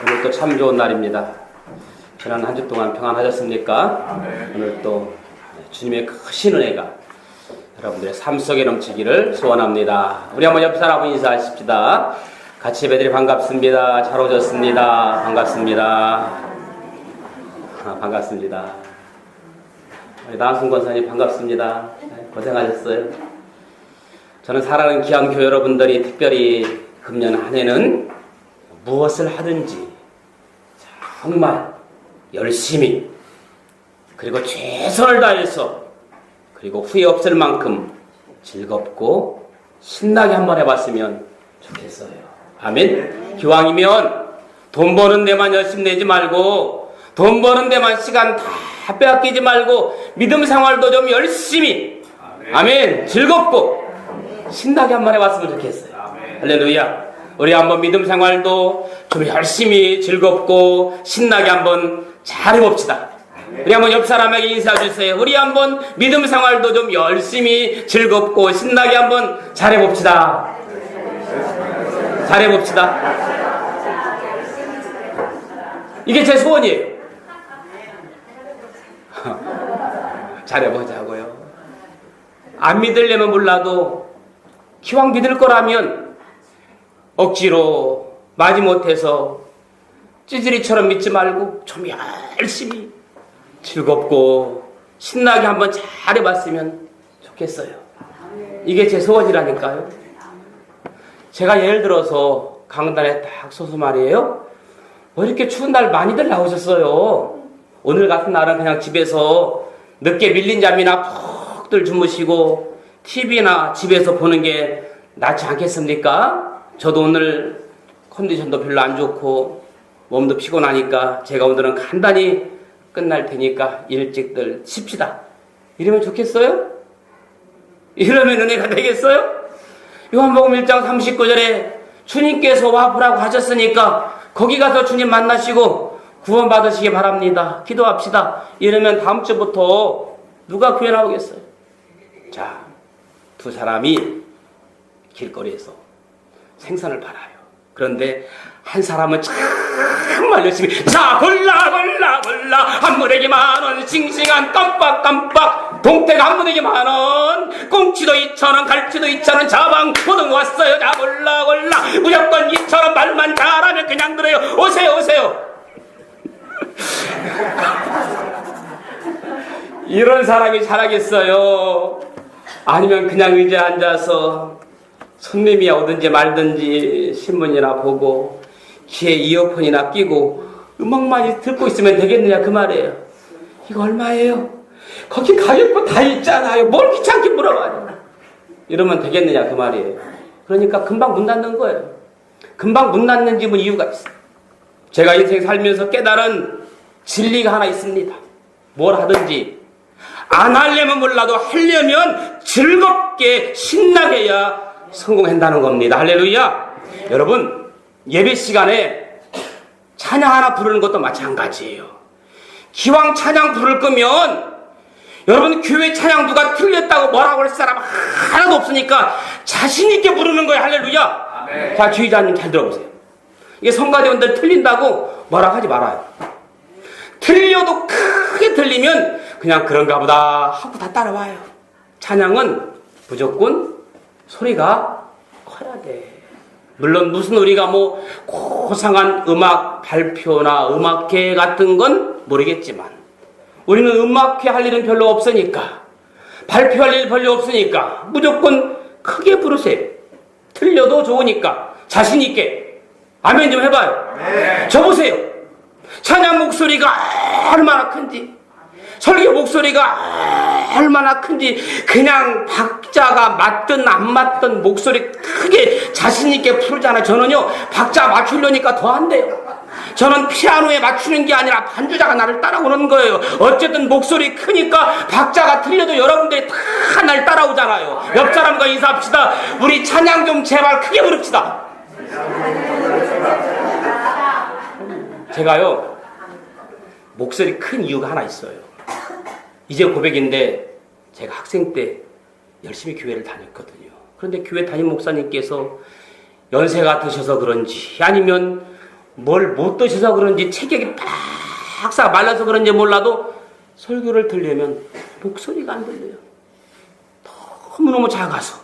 오늘 또 참 좋은 날입니다. 지난 한 주 동안 평안하셨습니까? 오늘 또 주님의 크신 은혜가 여러분들의 삶 속에 넘치기를 소원합니다. 우리 한번 옆 사람 인사하십시다. 같이 예배드리 반갑습니다. 잘 오셨습니다. 반갑습니다. 반갑습니다. 우리 나순 권사님 반갑습니다. 고생하셨어요. 저는 사랑하는 귀한 교회 여러분들이 특별히 금년 한 해는 무엇을 하든지 정말 열심히 그리고 최선을 다해서 그리고 후회 없을 만큼 즐겁고 신나게 한번 해봤으면 좋겠어요. 아멘. 기왕이면 돈 버는 데만 열심히 내지 말고 돈 버는 데만 시간 다 빼앗기지 말고 믿음 생활도 좀 열심히 아멘. 즐겁고 신나게 한번 해봤으면 좋겠어요. 할렐루야. 우리 한번 믿음 생활도 좀 열심히 즐겁고 신나게 한번 잘 해봅시다. 우리 한번 옆 사람에게 인사해 주세요. 우리 한번 믿음 생활도 좀 열심히 즐겁고 신나게 한번 잘 해봅시다. 잘 해봅시다. 이게 제 소원이에요. 잘 해보자고요. 안 믿으려면 몰라도 기왕 믿을 거라면 억지로 마지못해서 찌질이처럼 믿지 말고 좀 열심히 즐겁고 신나게 한번 잘 해봤으면 좋겠어요. 이게 제 소원이라니까요. 제가 예를 들어서 강단에 딱 서서 말이에요. 뭐 이렇게 추운 날 많이들 나오셨어요. 오늘 같은 날은 그냥 집에서 늦게 밀린 잠이나 푹들 주무시고 TV나 집에서 보는 게 낫지 않겠습니까? 저도 오늘 컨디션도 별로 안 좋고 몸도 피곤하니까 제가 오늘은 간단히 끝날 테니까 일찍들 쉽시다. 이러면 좋겠어요? 이러면 은혜가 되겠어요? 요한복음 1장 39절에 주님께서 와보라고 하셨으니까 거기 가서 주님 만나시고 구원 받으시기 바랍니다. 기도합시다. 이러면 다음 주부터 누가 교회 나오겠어요? 자, 두 사람이 길거리에서 생선을 팔아요. 그런데 한 사람은 정말 열심히 자 골라 한 무대기 10,000원 싱싱한 깜빡 동태가 한 무대기 10,000원 꽁치도 2,000원 갈치도 2,000원 자방 고등 왔어요. 자 골라 무조건 2,000원 말만 잘하면 그냥 들어요. 오세요. 이런 사람이 잘하겠어요? 아니면 그냥 의자에 앉아서 손님이 오든지 말든지 신문이나 보고 귀에 이어폰이나 끼고 음악만 듣고 있으면 되겠느냐 그 말이에요. 이거 얼마예요? 거기 가격표 다 있잖아요. 뭘 귀찮게 물어봐요. 이러면 되겠느냐 그 말이에요. 그러니까 금방 문 닫는 거예요. 금방 문 닫는 집은 이유가 있어요. 제가 인생 살면서 깨달은 진리가 하나 있습니다. 뭘 하든지 안 하려면 몰라도 하려면 즐겁게 신나게 해야 성공한다는 겁니다. 할렐루야. 여러분 예배 시간에 찬양 하나 부르는 것도 마찬가지예요. 기왕 찬양 부를 거면 여러분 교회 찬양 누가 틀렸다고 뭐라고 할 사람 하나도 없으니까 자신 있게 부르는 거예요. 할렐루야. 아멘. 자 주의자님 잘 들어보세요. 이게 성가대원들 틀린다고 뭐라고 하지 말아요. 틀려도 크게 틀리면 그냥 그런가 보다 하고 다 따라와요. 찬양은 무조건 소리가 커야 돼. 물론 무슨 우리가 뭐 고상한 음악 발표나 음악회 같은 건 모르겠지만 우리는 음악회 할 일은 별로 없으니까 발표할 일 별로 없으니까 무조건 크게 부르세요. 틀려도 좋으니까 자신 있게 아멘 좀 해봐요. 네. 저 보세요. 찬양 목소리가 얼마나 큰지 설교 목소리가 얼마나 큰지 그냥 박자가 맞든 안 맞든 목소리 크게 자신있게 부르잖아요. 저는요 박자 맞추려니까 더 안 돼요. 저는 피아노에 맞추는 게 아니라 반주자가 나를 따라오는 거예요. 어쨌든 목소리 크니까 박자가 틀려도 여러분들이 다 날 따라오잖아요. 옆 사람과 인사합시다. 우리 찬양 좀 제발 크게 부릅시다. 제가요 목소리 큰 이유가 하나 있어요. 이제 고백인데 제가 학생 때 열심히 교회를 다녔거든요. 그런데 교회 담임 목사님께서 연세가 드셔서 그런지 아니면 뭘 못 드셔서 그런지 체격이 빡싹 말라서 그런지 몰라도 설교를 들려면 목소리가 안 들려요. 너무너무 작아서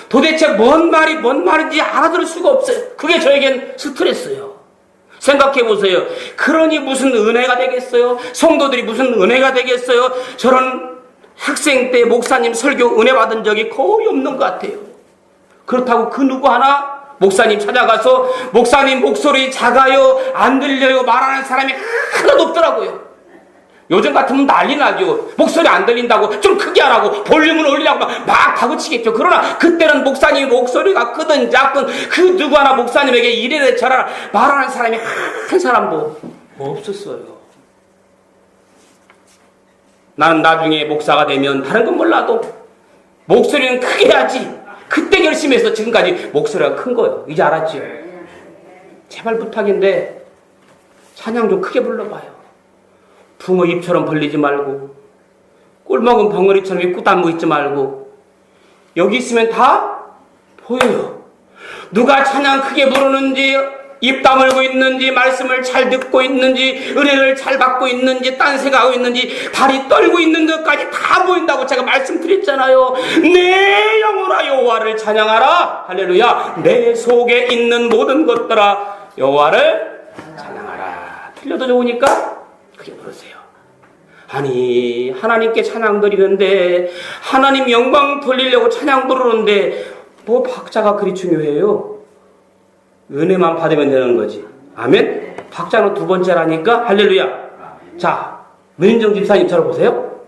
도대체 뭔 말인지 알아들을 수가 없어요. 그게 저에겐 스트레스예요. 생각해 보세요. 그러니 무슨 은혜가 되겠어요? 성도들이 무슨 은혜가 되겠어요? 저런 학생 때 목사님 설교 은혜 받은 적이 거의 없는 것 같아요. 그렇다고 그 누구 하나 목사님 찾아가서 목사님 목소리 작아요, 안 들려요 말하는 사람이 하나도 없더라고요. 요즘 같으면 난리 나죠. 목소리 안 들린다고 좀 크게 하라고 볼륨을 올리라고 막 다그치겠죠. 그러나 그때는 목사님 목소리가 크든 작든 그 누구 하나 목사님에게 이래라 저래라 말하는 사람이 한 사람도 없었어요. 나는 나중에 목사가 되면 다른 건 몰라도 목소리는 크게 해야지. 그때 열심히 해서 지금까지 목소리가 큰 거예요. 이제 알았죠? 제발 부탁인데 찬양 좀 크게 불러봐요. 붕어 입처럼 벌리지 말고 꿀먹은 벙어리처럼 입고 다물고 있지 말고 여기 있으면 다 보여요. 누가 찬양 크게 부르는지 입 다물고 있는지 말씀을 잘 듣고 있는지 은혜를 잘 받고 있는지 딴 생각하고 있는지 발이 떨고 있는 것까지 다 보인다고 제가 말씀드렸잖아요. 내 영혼아 여호와를 찬양하라. 할렐루야. 내 속에 있는 모든 것들아 여호와를 찬양하라. 틀려도 좋으니까 크게 부르세요. 아니 하나님께 찬양 드리는데 하나님 영광 돌리려고 찬양 부르는데 뭐 박자가 그리 중요해요? 은혜만 받으면 되는 거지. 아멘? 박자는 두 번째라니까. 할렐루야. 자, 문인정 집사님 저를 보세요.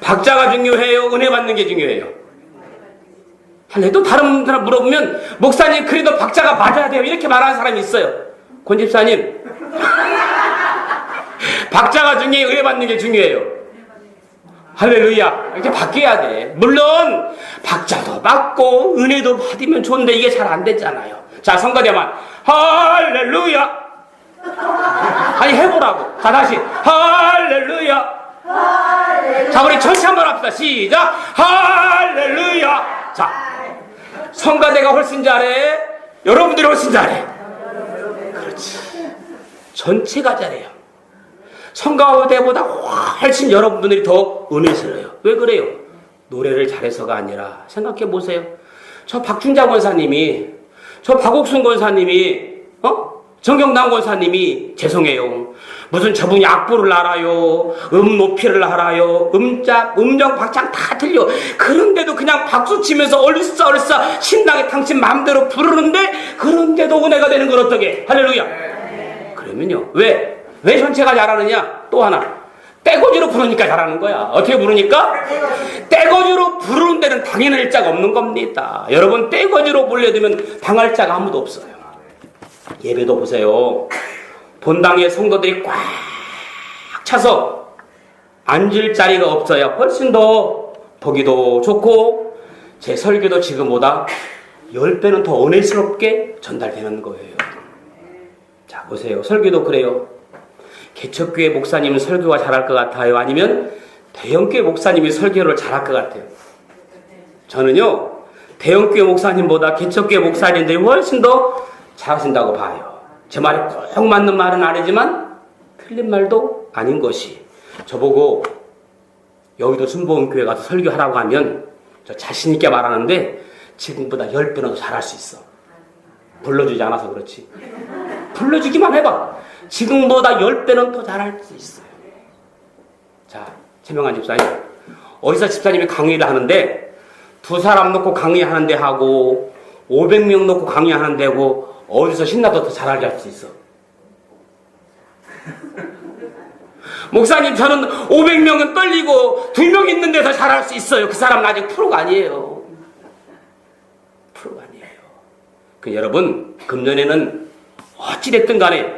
박자가 중요해요? 은혜 받는 게 중요해요? 할렐루야. 또 다른 사람 물어보면 목사님 그래도 박자가 맞아야 돼요 이렇게 말하는 사람이 있어요. 권 집사님 박자가 중요해요? 은혜 받는 게 중요해요? 할렐루야. 이렇게 바뀌어야 돼. 물론 박자도 받고 은혜도 받으면 좋은데 이게 잘 안 됐잖아요. 자, 성가대만 할렐루야. 아니 해보라고. 자, 다시 할렐루야. 자, 우리 전체 한번 합시다. 시작. 할렐루야. 자, 성가대가 훨씬 잘해? 여러분들이 훨씬 잘해? 그렇지. 전체가 잘해요. 성가대보다 훨씬 여러분들이 더 은혜스러워요. 왜 그래요? 노래를 잘해서가 아니라 생각해 보세요. 저 박준자 권사님이 저 박옥순 권사님이 정경남 권사님이 죄송해요. 무슨 저분이 악보를 알아요. 높이를 알아요. 음정 박창 다 틀려. 그런데도 그냥 박수 치면서 얼싸 신나게 당신 마음대로 부르는데 그런데도 은혜가 되는 건 어떻게? 할렐루야. 그러면요. 왜 전체가 잘하느냐? 또 하나. 떼거지로 부르니까 잘하는 거야. 어떻게 부르니까? 떼거지로 부르는 데는 당연할 자가 없는 겁니다. 여러분 떼거지로 불려두면 당할 자가 아무도 없어요. 예배도 보세요. 본당에 성도들이 꽉 차서 앉을 자리가 없어야 훨씬 더 보기도 좋고 제 설교도 지금보다 10배는 더 은혜스럽게 전달되는 거예요. 자 보세요. 설교도 그래요. 개척교회 목사님은 설교가 잘할 것 같아요? 아니면 대형교회 목사님이 설교를 잘할 것 같아요? 저는요 대형교회 목사님보다 개척교회 목사님들이 훨씬 더 잘하신다고 봐요. 제 말이 꼭 맞는 말은 아니지만 틀린 말도 아닌 것이 저보고 여의도 순복음교회 가서 설교하라고 하면 저 자신 있게 말하는데 지금보다 10배는 더 잘할 수 있어. 불러주지 않아서 그렇지. 불러주기만 해봐. 지금보다 10배는 더 잘할 수 있어요. 자, 최명환 집사님. 어디서 집사님이 강의를 하는데 2사람 놓고 강의하는 데 하고 500명 놓고 강의하는 데고 어디서 신나도 더 잘하게 할 수 있어. 목사님 저는 500명은 떨리고 2명 있는 데서 잘할 수 있어요. 그 사람은 아직 프로가 아니에요. 프로가 아니에요. 그 여러분 금년에는 어찌됐든 간에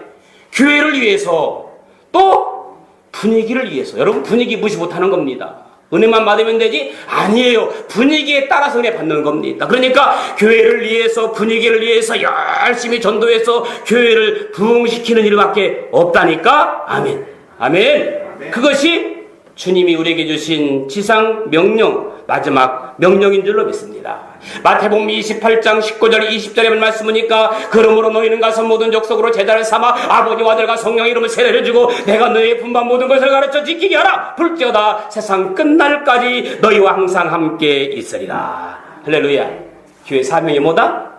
교회를 위해서 또 분위기를 위해서 여러분 분위기 무시 못하는 겁니다. 은혜만 받으면 되지? 아니에요. 분위기에 따라서 은혜 받는 겁니다. 그러니까 교회를 위해서 분위기를 위해서 열심히 전도해서 교회를 부흥시키는 일밖에 없다니까. 아멘. 아멘. 그것이 주님이 우리에게 주신 지상 명령 마지막 명령인 줄로 믿습니다. 마태복음 28장 19절 20절에 말씀하니까 그러므로 너희는 가서 모든 족속으로 제자를 삼아 아버지와 아들과 성령의 이름을 세례를 주고 내가 너희의 분반 모든 것을 가르쳐 지키게 하라. 불지어다 세상 끝날까지 너희와 항상 함께 있으리라. 할렐루야. 교회 사명이 뭐다?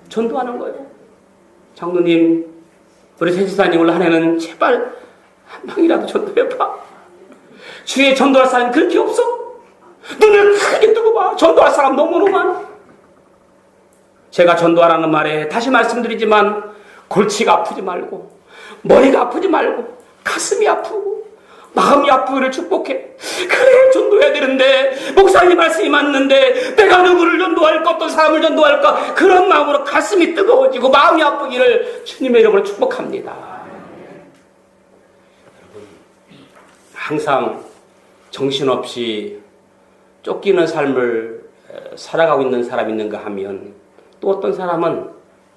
전도하는 거예요. 장로님, 우리 세지사님을 한 해는 제발 한 명이라도 전도해봐. 주위에 전도할 사람이 그렇게 없어? 눈을 크게 뜨고 봐. 전도할 사람 너무너무 많아. 제가 전도하라는 말에 다시 말씀드리지만 골치가 아프지 말고 머리가 아프지 말고 가슴이 아프고 마음이 아프기를 축복해. 그래, 전도해야 되는데 목사님 말씀이 맞는데 내가 누구를 전도할까, 어떤 사람을 전도할까, 그런 마음으로 가슴이 뜨거워지고 마음이 아프기를 주님의 이름으로 축복합니다. 여러분, 항상 정신없이 쫓기는 삶을 살아가고 있는 사람이 있는가 하면 또 어떤 사람은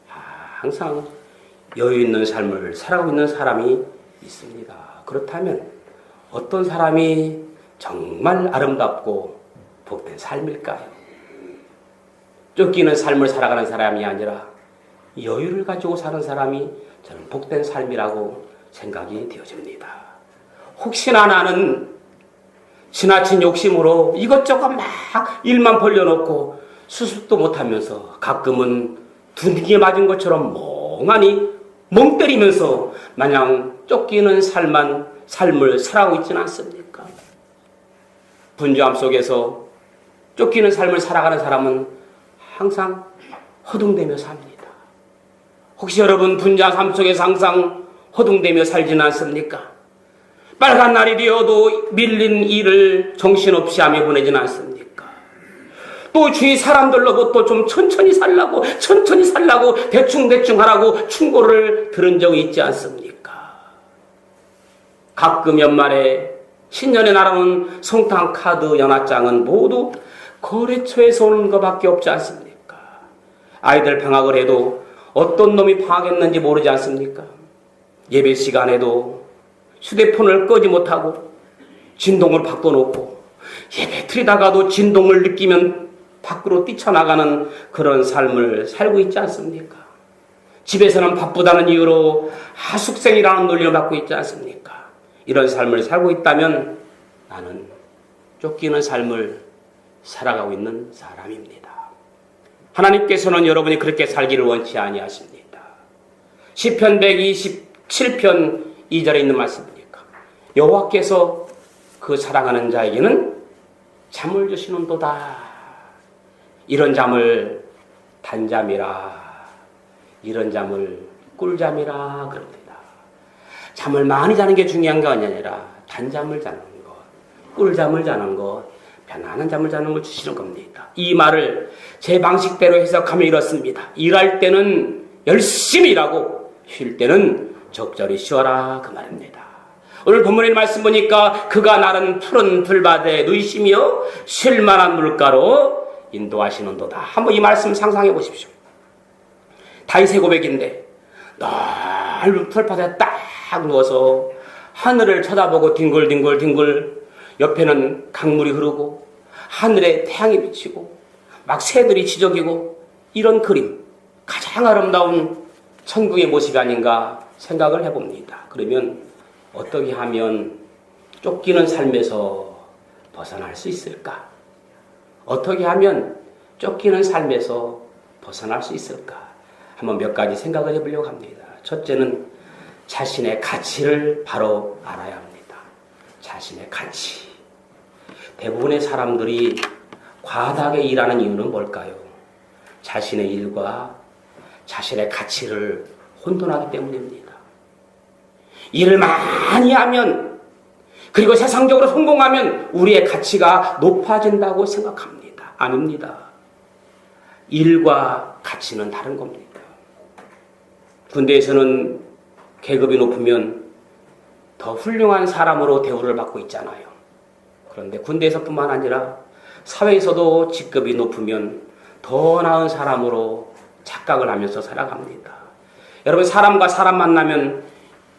항상 여유 있는 삶을 살아가고 있는 사람이 있습니다. 그렇다면 어떤 사람이 정말 아름답고 복된 삶일까요? 쫓기는 삶을 살아가는 사람이 아니라 여유를 가지고 사는 사람이 저는 복된 삶이라고 생각이 되어집니다. 혹시나 나는 지나친 욕심으로 이것저것 막 일만 벌려놓고 수습도 못하면서 가끔은 두들기에 맞은 것처럼 멍하니 멍 때리면서 마냥 쫓기는 삶을 살아가고 있지는 않습니까? 분주함 속에서 쫓기는 삶을 살아가는 사람은 항상 허둥대며 삽니다. 혹시 여러분 분주한 삶 속에서 항상 허둥대며 살지는 않습니까? 빨간 날이 되어도 밀린 일을 정신없이 하며 보내지는 않습니까? 또 주위 사람들로부터 좀 천천히 살라고 대충 하라고 충고를 들은 적이 있지 않습니까? 가끔 연말에 신년에 날아오는 성탄 카드 연합장은 모두 거래처에서 오는 것밖에 없지 않습니까? 아이들 방학을 해도 어떤 놈이 방학했는지 모르지 않습니까? 예배 시간에도 휴대폰을 끄지 못하고 진동을 바꿔놓고 예배 드리다가도 진동을 느끼면 밖으로 뛰쳐나가는 그런 삶을 살고 있지 않습니까? 집에서는 바쁘다는 이유로 하숙생이라는 논리를 받고 있지 않습니까? 이런 삶을 살고 있다면 나는 쫓기는 삶을 살아가고 있는 사람입니다. 하나님께서는 여러분이 그렇게 살기를 원치 아니하십니다. 시편 127편 2절에 있는 말씀이니까 여호와께서 그 사랑하는 자에게는 잠을 주시는도다. 이런 잠을 단잠이라, 이런 잠을 꿀잠이라 그럽니다. 잠을 많이 자는 게 중요한 게 아니라 단잠을 자는 것, 꿀잠을 자는 것, 편안한 잠을 자는 걸 주시는 겁니다. 이 말을 제 방식대로 해석하면 이렇습니다. 일할 때는 열심히 일하고 쉴 때는 적절히 쉬어라, 그 말입니다. 오늘 본문의 말씀 보니까 그가 나른 푸른 들밭에 누이시며 쉴만한 물가로 인도하시는도다. 한번 이 말씀 상상해 보십시오. 다윗의 고백인데 넓은 풀밭에 딱 누워서 하늘을 쳐다보고 뒹굴 옆에는 강물이 흐르고 하늘에 태양이 비치고 막 새들이 지저귀고 이런 그림, 가장 아름다운 천국의 모습이 아닌가 생각을 해봅니다. 그러면 어떻게 하면 쫓기는 삶에서 벗어날 수 있을까? 어떻게 하면 쫓기는 삶에서 벗어날 수 있을까? 한번 몇 가지 생각을 해보려고 합니다. 첫째는 자신의 가치를 바로 알아야 합니다. 자신의 가치. 대부분의 사람들이 과다하게 일하는 이유는 뭘까요? 자신의 일과 자신의 가치를 혼돈하기 때문입니다. 일을 많이 하면, 그리고 세상적으로 성공하면 우리의 가치가 높아진다고 생각합니다. 아닙니다. 일과 가치는 다른 겁니다. 군대에서는 계급이 높으면 더 훌륭한 사람으로 대우를 받고 있잖아요. 그런데 군대에서뿐만 아니라 사회에서도 직급이 높으면 더 나은 사람으로 착각을 하면서 살아갑니다. 여러분, 사람과 사람 만나면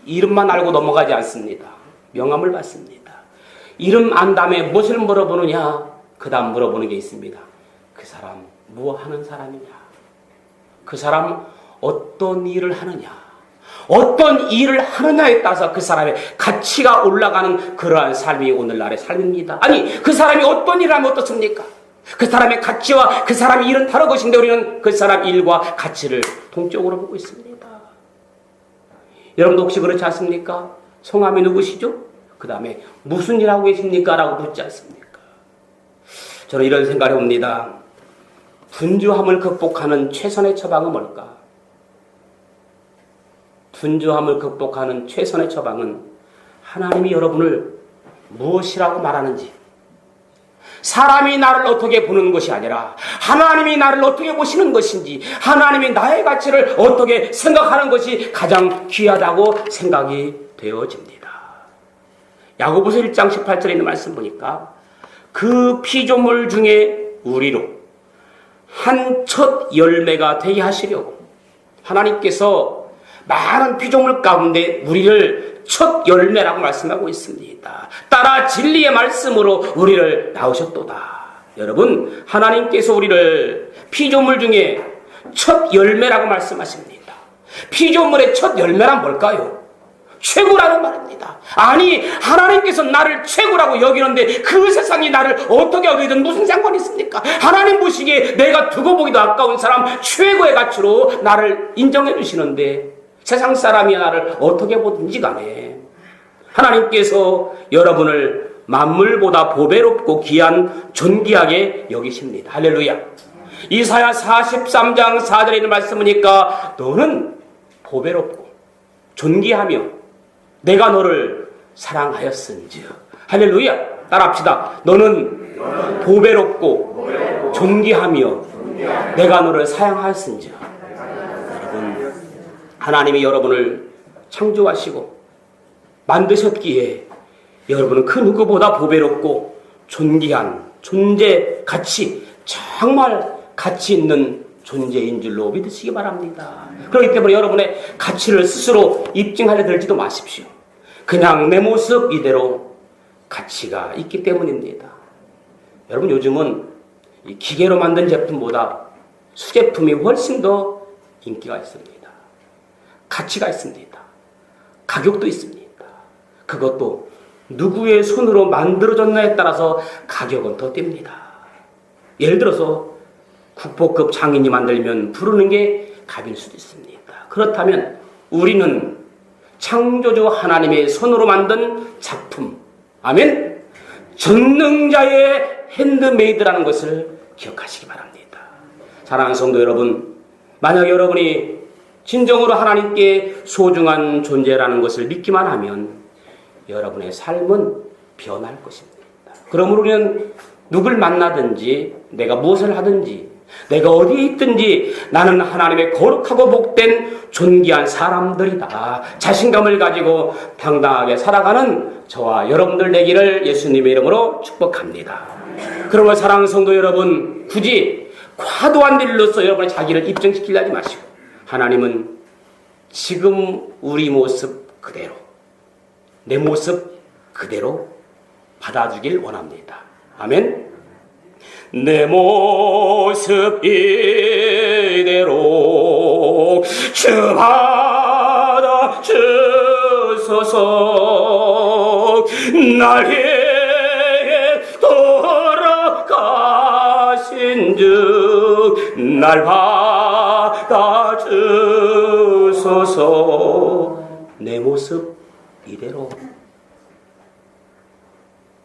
이름만 알고 넘어가지 않습니다. 명함을 받습니다. 이름 안 다음에 무엇을 물어보느냐? 그 다음 물어보는 게 있습니다. 그 사람 뭐 하는 사람이냐? 그 사람 어떤 일을 하느냐? 어떤 일을 하느냐에 따라서 그 사람의 가치가 올라가는 그러한 삶이 오늘날의 삶입니다. 아니, 그 사람이 어떤 일을 하면 어떻습니까? 그 사람의 가치와 그 사람의 일은 다른 것인데 우리는 그 사람 일과 가치를 동적으로 보고 있습니다. 여러분도 혹시 그렇지 않습니까? 성함이 누구시죠? 그 다음에 무슨 일 하고 계십니까? 라고 묻지 않습니까? 저는 이런 생각을 해봅니다. 분주함을 극복하는 최선의 처방은 뭘까? 분주함을 극복하는 최선의 처방은 하나님이 여러분을 무엇이라고 말하는지, 사람이 나를 어떻게 보는 것이 아니라 하나님이 나를 어떻게 보시는 것인지, 하나님이 나의 가치를 어떻게 생각하는 것이 가장 귀하다고 생각이 되어집니다. 야고보서 1장 18절에 있는 말씀 보니까 그 피조물 중에 우리로 한 첫 열매가 되게 하시려고 하나님께서 많은 피조물 가운데 우리를 첫 열매라고 말씀하고 있습니다. 따라 진리의 말씀으로 우리를 낳으셨도다. 여러분, 하나님께서 우리를 피조물 중에 첫 열매라고 말씀하십니다. 피조물의 첫 열매란 뭘까요? 최고라는 말입니다. 아니, 하나님께서 나를 최고라고 여기는데 그 세상이 나를 어떻게 여기든 무슨 상관이 있습니까? 하나님 보시기에 내가 두고 보기도 아까운 사람, 최고의 가치로 나를 인정해 주시는데 세상 사람이 나를 어떻게 보든지 간에 하나님께서 여러분을 만물보다 보배롭고 귀한 존귀하게 여기십니다. 할렐루야. 이사야 43장 4절에 있는 말씀이니까 너는 보배롭고 존귀하며 내가 너를 사랑하였은즉. 할렐루야. 따라합시다. 너는 보배롭고 존귀하며 내가 너를 사랑하였은즉. 여러분, 하나님이 여러분을 창조하시고 만드셨기에 여러분은 그 누구보다 보배롭고 존귀한 존재 가치, 정말 가치 있는 존재인 줄로 믿으시기 바랍니다. 그렇기 때문에 여러분의 가치를 스스로 입증하려 들지도 마십시오. 그냥 내 모습 이대로 가치가 있기 때문입니다. 여러분, 요즘은 이 기계로 만든 제품보다 수제품이 훨씬 더 인기가 있습니다. 가치가 있습니다. 가격도 있습니다. 그것도 누구의 손으로 만들어졌냐에 따라서 가격은 더 뜁니다. 예를 들어서 국보급 장인이 만들면 부르는 게 값일 수도 있습니다. 그렇다면 우리는 창조주 하나님의 손으로 만든 작품, 아멘, 전능자의 핸드메이드라는 것을 기억하시기 바랍니다. 사랑하는 성도 여러분, 만약 여러분이 진정으로 하나님께 소중한 존재라는 것을 믿기만 하면 여러분의 삶은 변할 것입니다. 그러므로 우리는 누굴 만나든지 내가 무엇을 하든지 내가 어디에 있든지 나는 하나님의 거룩하고 복된 존귀한 사람들이다. 자신감을 가지고 당당하게 살아가는 저와 여러분들 되기를 예수님의 이름으로 축복합니다. 그러므로 사랑하는 성도 여러분, 굳이 과도한 일로서 여러분의 자기를 입증시키려 하지 마시고 하나님은 지금 우리 모습 그대로, 내 모습 그대로 받아주길 원합니다. 아멘. 내 모습 이대로 주 받아주소서. 날 위해 돌아가신즉 날 받아주소서. 내 모습 이대로.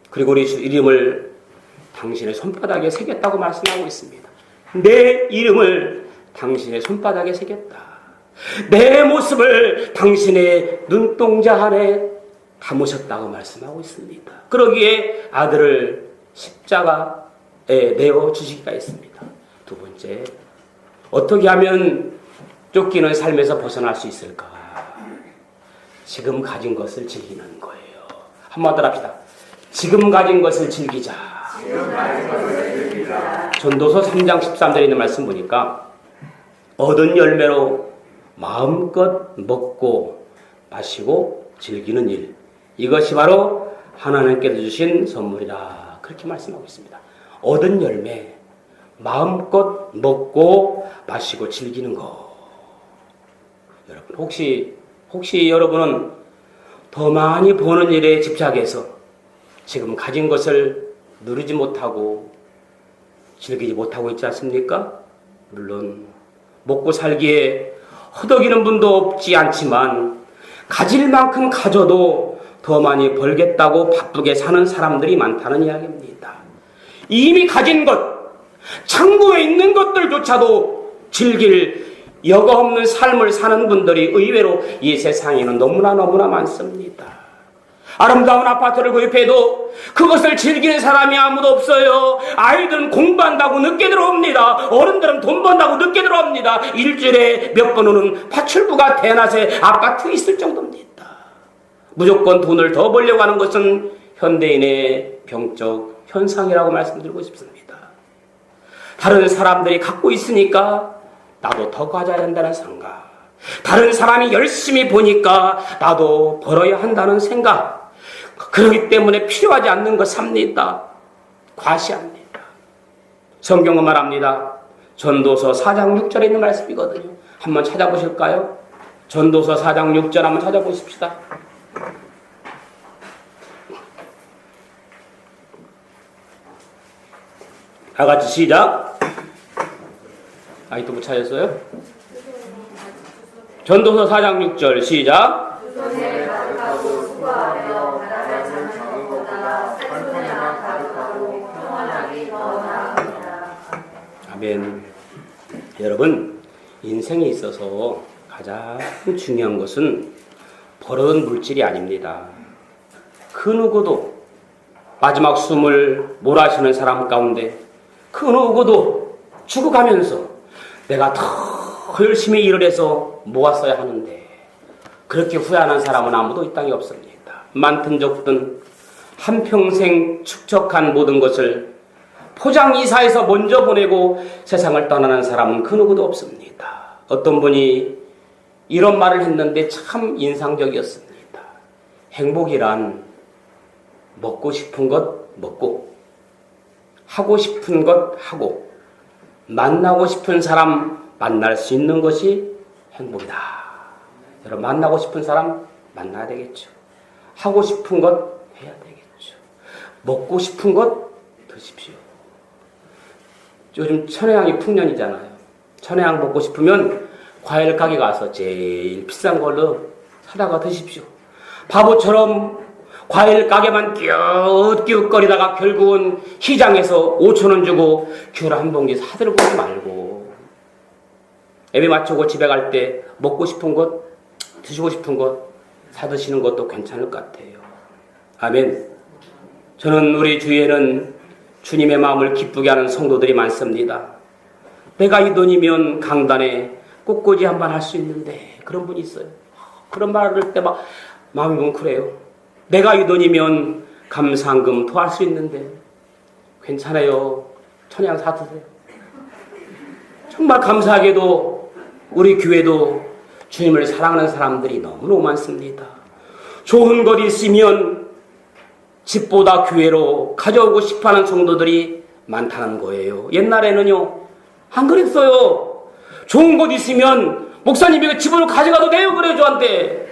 그리고 우리 주 이름을 당신의 손바닥에 새겼다고 말씀하고 있습니다. 내 이름을 당신의 손바닥에 새겼다. 내 모습을 당신의 눈동자 안에 담으셨다고 말씀하고 있습니다. 그러기에 아들을 십자가에 내어주시기가 있습니다. 두 번째, 어떻게 하면 쫓기는 삶에서 벗어날 수 있을까? 지금 가진 것을 즐기는 거예요. 한번 더 합시다. 지금 가진 것을 즐기자. 전도서 3장 13절에 있는 말씀 보니까 얻은 열매로 마음껏 먹고 마시고 즐기는 일, 이것이 바로 하나님께서 주신 선물이다. 그렇게 말씀하고 있습니다. 얻은 열매 마음껏 먹고 마시고 즐기는 거. 여러분 혹시 여러분은 더 많이 버는 일에 집착해서 지금 가진 것을 누리지 못하고 즐기지 못하고 있지 않습니까? 물론 먹고 살기에 허덕이는 분도 없지 않지만 가질 만큼 가져도 더 많이 벌겠다고 바쁘게 사는 사람들이 많다는 이야기입니다. 이미 가진 것, 창고에 있는 것들조차도 즐길 여과 없는 삶을 사는 분들이 의외로 이 세상에는 너무나 많습니다. 아름다운 아파트를 구입해도 그것을 즐기는 사람이 아무도 없어요. 아이들은 공부한다고 늦게 들어옵니다. 어른들은 돈 번다고 늦게 들어옵니다. 일주일에 몇 번 오는 파출부가 대낮에 아파트에 있을 정도입니다. 무조건 돈을 더 벌려고 하는 것은 현대인의 병적 현상이라고 말씀드리고 싶습니다. 다른 사람들이 갖고 있으니까 나도 더 가져야 한다는 생각, 다른 사람이 열심히 보니까 나도 벌어야 한다는 생각, 그렇기 때문에 필요하지 않는 거 삽니다. 과시합니다. 성경은 말합니다. 전도서 4장 6절에 있는 말씀이거든요. 한번 찾아보실까요? 전도서 4장 6절 한번 찾아보십시다. 다 같이 시작. 아직도 못 찾았어요? 전도서 4장 6절 시작. 아멘. 여러분, 인생에 있어서 가장 중요한 것은 벌어온 물질이 아닙니다. 그 누구도 마지막 숨을 몰아쉬는 사람 가운데 그 누구도 죽어가면서 내가 더 열심히 일을 해서 모았어야 하는데 그렇게 후회하는 사람은 아무도 이 땅에 없습니다. 많든 적든 한평생 축적한 모든 것을 포장이사해서 먼저 보내고 세상을 떠나는 사람은 그 누구도 없습니다. 어떤 분이 이런 말을 했는데 참 인상적이었습니다. 행복이란 먹고 싶은 것 먹고 하고 싶은 것 하고 만나고 싶은 사람 만날 수 있는 것이 행복이다. 여러분, 만나고 싶은 사람 만나야 되겠죠. 하고 싶은 것 해야 되겠죠. 먹고 싶은 것 드십시오. 요즘 천혜향이 풍년이잖아요. 천혜향 먹고 싶으면 과일 가게 가서 제일 비싼 걸로 사다가 드십시오. 바보처럼 과일 가게만 끼웃끼웃거리다가 결국은 시장에서 5,000원 주고 귤 한 봉지 사들고 오지 말고 애비 맞추고 집에 갈 때 먹고 싶은 것, 드시고 싶은 것 사드시는 것도 괜찮을 것 같아요. 아멘. 저는 우리 주위에는 주님의 마음을 기쁘게 하는 성도들이 많습니다. 내가 이 돈이면 강단에 꽃꽂이 한번 할 수 있는데 그런 분이 있어요. 그런 말을 할 때 막 마음이 뭉클해요. 내가 이 돈이면 감상금 토할 수 있는데 괜찮아요. 천양 사드세요. 정말 감사하게도 우리 교회도 주님을 사랑하는 사람들이 너무너무 많습니다. 좋은 것 있으면 집보다 교회로 가져오고 싶어하는 성도들이 많다는 거예요. 옛날에는요 안 그랬어요. 좋은 것 있으면 목사님이 그 집으로 가져가도 돼요 그래요 저한테.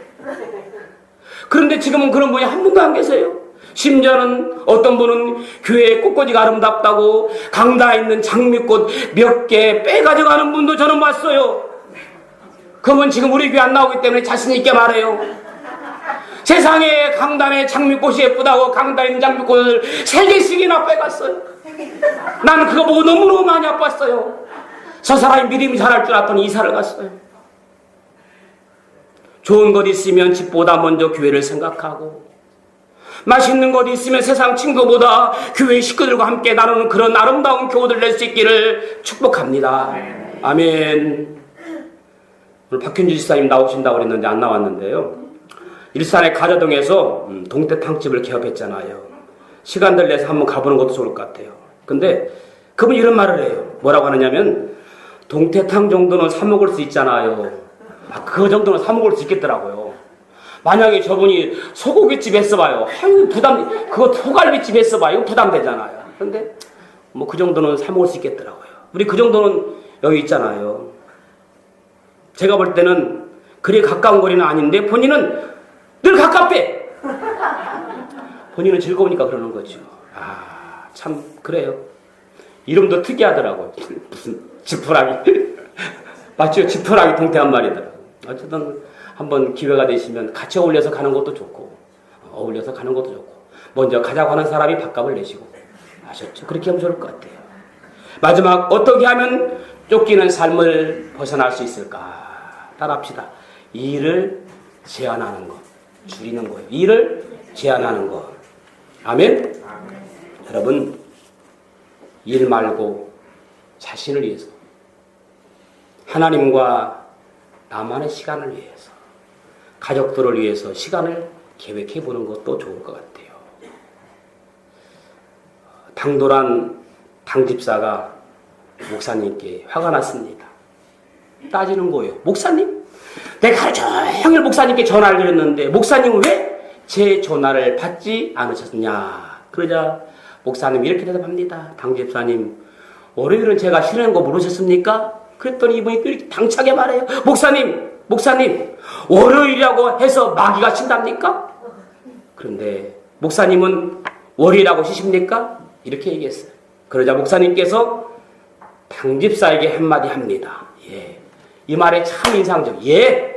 그런데 지금은 그런 분이 한 분도 안 계세요. 심지어는 어떤 분은 교회의 꽃꽂이가 아름답다고 강다에 있는 장미꽃 몇 개 빼가져가는 분도 저는 봤어요. 그분 지금 우리 교회 안 나오기 때문에 자신 있게 말해요. 세상에 강단에 장미꽃이 예쁘다고 강단에 있는 장미꽃을 3개씩이나 빼갔어요. 나는 그거 보고 너무너무 많이 아팠어요. 저 사람이 믿음이 잘할 줄 알았더니 이사를 갔어요. 좋은 것 있으면 집보다 먼저 교회를 생각하고 맛있는 것 있으면 세상 친구보다 교회 식구들과 함께 나누는 그런 아름다운 교우들 될 수 있기를 축복합니다. 아멘. 오늘 박현주 지사님 나오신다고 그랬는데 안 나왔는데요. 일산의 가저동에서 동태탕집을 개업했잖아요. 시간들 내서 한번 가보는 것도 좋을 것 같아요. 근데 그분이 이런 말을 해요. 뭐라고 하느냐면 동태탕 정도는 사 먹을 수 있잖아요. 그 정도는 사 먹을 수 있겠더라고요. 만약에 저분이 소고기집 했어봐요. 아유 부담. 그거 소갈비집 했어봐요. 부담되잖아요. 근데 뭐 그 정도는 사 먹을 수 있겠더라고요. 우리 그 정도는 여기 있잖아요. 제가 볼 때는 그리 가까운 거리는 아닌데 본인은 늘 가깝대. 본인은 즐거우니까 그러는 거죠. 아, 참 그래요. 이름도 특이하더라고요. 무슨 지푸라기. 맞죠? 지푸라기 동태 한 마리더라고요. 어쨌든 한번 기회가 되시면 같이 어울려서 가는 것도 좋고 어울려서 가는 것도 좋고 먼저 가자고 하는 사람이 밥값을 내시고 아셨죠? 그렇게 하면 좋을 것 같아요. 마지막 어떻게 하면 쫓기는 삶을 벗어날 수 있을까? 따라합시다. 일을 제한하는 것. 줄이는 거예요. 일을 제한하는 것. 아멘? 여러분 일 말고 자신을 위해서 하나님과 나만의 시간을 위해서 가족들을 위해서 시간을 계획해 보는 것도 좋을 것 같아요. 당돌한 당집사가 목사님께 화가 났습니다. 따지는 거예요. 목사님? 내가 하루 종일 목사님께 전화를 드렸는데 목사님은 왜 제 전화를 받지 않으셨냐? 그러자 목사님 이렇게 대답합니다. 당집사님, 월요일은 제가 쉬는 거 모르셨습니까? 그랬더니 이분이 또 이렇게 당차게 말해요. 목사님, 월요일이라고 해서 마귀가 친답니까? 그런데 목사님은 월요일이라고 쉬십니까? 이렇게 얘기했어요. 그러자 목사님께서 당집사에게 한마디 합니다. 예. 이 말에 참 인상적. 예.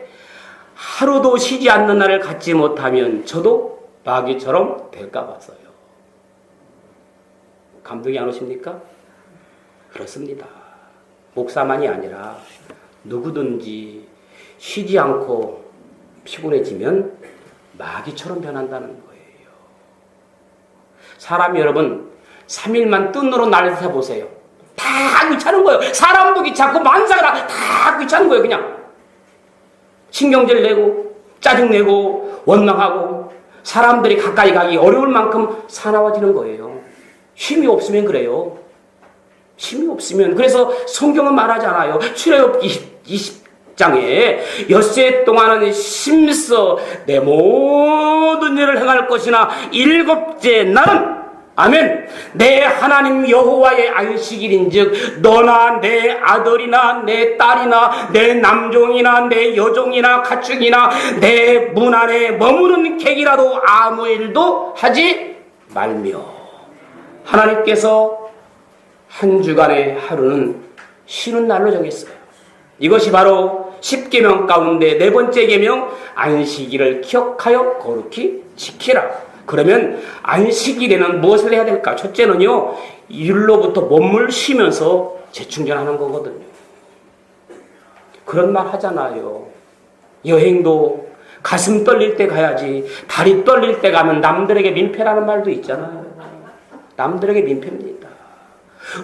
하루도 쉬지 않는 날을 갖지 못하면 저도 마귀처럼 될까 봐서요. 감동이 안 오십니까? 그렇습니다. 목사만이 아니라 누구든지 쉬지 않고 피곤해지면 마귀처럼 변한다는 거예요. 사람이 여러분 3일만 뜬 노릇 날 세보세요. 다 귀찮은 거예요. 사람도 귀찮고 만사가 다 귀찮은 거예요. 그냥 신경질 내고 짜증내고 원망하고 사람들이 가까이 가기 어려울 만큼 사나워지는 거예요. 쉼이 없으면 그래요. 쉼이 없으면. 그래서 성경은 말하잖아요. 출애굽 20장에 엿새 동안은 힘써 내 모든 일을 행할 것이나 일곱째 날은 아멘. 내 하나님 여호와의 안식일인즉 너나 내 아들이나 내 딸이나 내 남종이나 내 여종이나 가축이나 내 문 안에 머무는 객이라도 아무 일도 하지 말며. 하나님께서 한 주간의 하루는 쉬는 날로 정했어요. 이것이 바로 10계명 가운데 네 번째 계명 안식일을 기억하여 거룩히 지키라. 그러면 안식일에는 무엇을 해야 될까? 첫째는요, 일로부터 몸을 쉬면서 재충전하는 거거든요. 그런 말 하잖아요. 여행도 가슴 떨릴 때 가야지 다리 떨릴 때 가면 남들에게 민폐라는 말도 있잖아요. 남들에게 민폐입니다.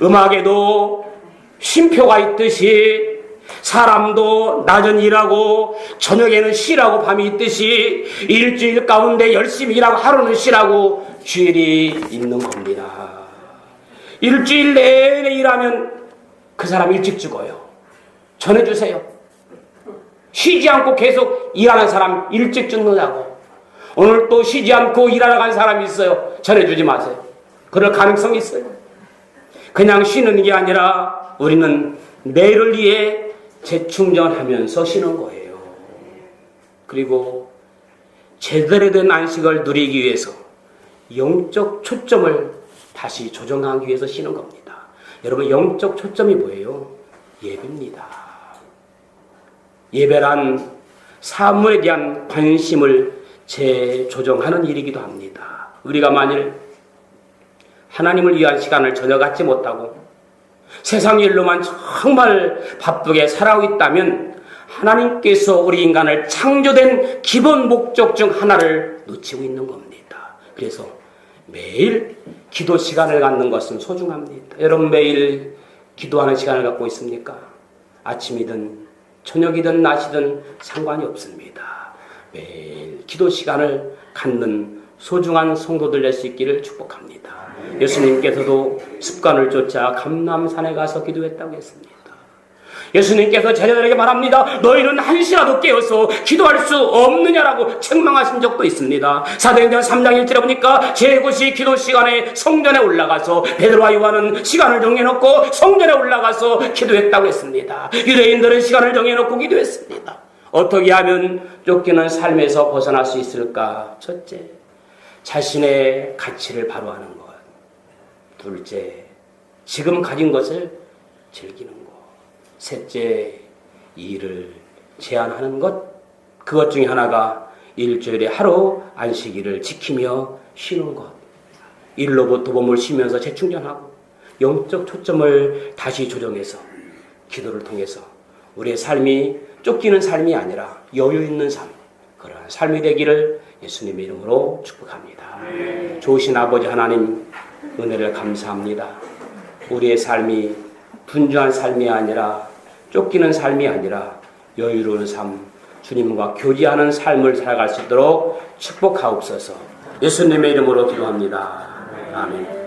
음악에도 쉼표가 있듯이 사람도 낮은 일하고 저녁에는 쉬라고 밤이 있듯이 일주일 가운데 열심히 일하고 하루는 쉬라고 주일이 있는 겁니다. 일주일 내내 일하면 그 사람 일찍 죽어요. 전해주세요. 쉬지 않고 계속 일하는 사람 일찍 죽는다고. 오늘 또 쉬지 않고 일하러 간 사람이 있어요. 전해주지 마세요. 그럴 가능성이 있어요. 그냥 쉬는 게 아니라 우리는 내일을 위해 재충전하면서 쉬는 거예요. 그리고 제대로 된 안식을 누리기 위해서 영적 초점을 다시 조정하기 위해서 쉬는 겁니다. 여러분, 영적 초점이 뭐예요? 예배입니다. 예배란 사물에 대한 관심을 재조정하는 일이기도 합니다. 우리가 만일 하나님을 위한 시간을 전혀 갖지 못하고 세상 일로만 정말 바쁘게 살아오고 있다면 하나님께서 우리 인간을 창조된 기본 목적 중 하나를 놓치고 있는 겁니다. 그래서 매일 기도 시간을 갖는 것은 소중합니다. 여러분 매일 기도하는 시간을 갖고 있습니까? 아침이든 저녁이든 낮이든 상관이 없습니다. 매일 기도 시간을 갖는 소중한 성도들 될 수 있기를 축복합니다. 예수님께서도 습관을 쫓아 감람산에 가서 기도했다고 했습니다. 예수님께서 제자들에게 말합니다. 너희는 한시라도 깨어서 기도할 수 없느냐라고 책망하신 적도 있습니다. 사도행전 3장 1절에 보니까 제9시 기도 시간에 성전에 올라가서 베드로와 요한은 시간을 정해놓고 성전에 올라가서 기도했다고 했습니다. 유대인들은 시간을 정해놓고 기도했습니다. 어떻게 하면 쫓기는 삶에서 벗어날 수 있을까? 첫째, 자신의 가치를 바로하는 것. 둘째, 지금 가진 것을 즐기는 것. 셋째, 일을 제한하는 것. 그것 중에 하나가 일주일에 하루 안식일을 지키며 쉬는 것. 일로부터 몸을 쉬면서 재충전하고 영적 초점을 다시 조정해서 기도를 통해서 우리의 삶이 쫓기는 삶이 아니라 여유 있는 삶, 그러한 삶이 되기를 예수님의 이름으로 축복합니다. 좋으신 아버지 하나님, 은혜를 감사합니다. 우리의 삶이 분주한 삶이 아니라 쫓기는 삶이 아니라 여유로운 삶, 주님과 교제하는 삶을 살아갈 수 있도록 축복하옵소서. 예수님의 이름으로 기도합니다. 아멘.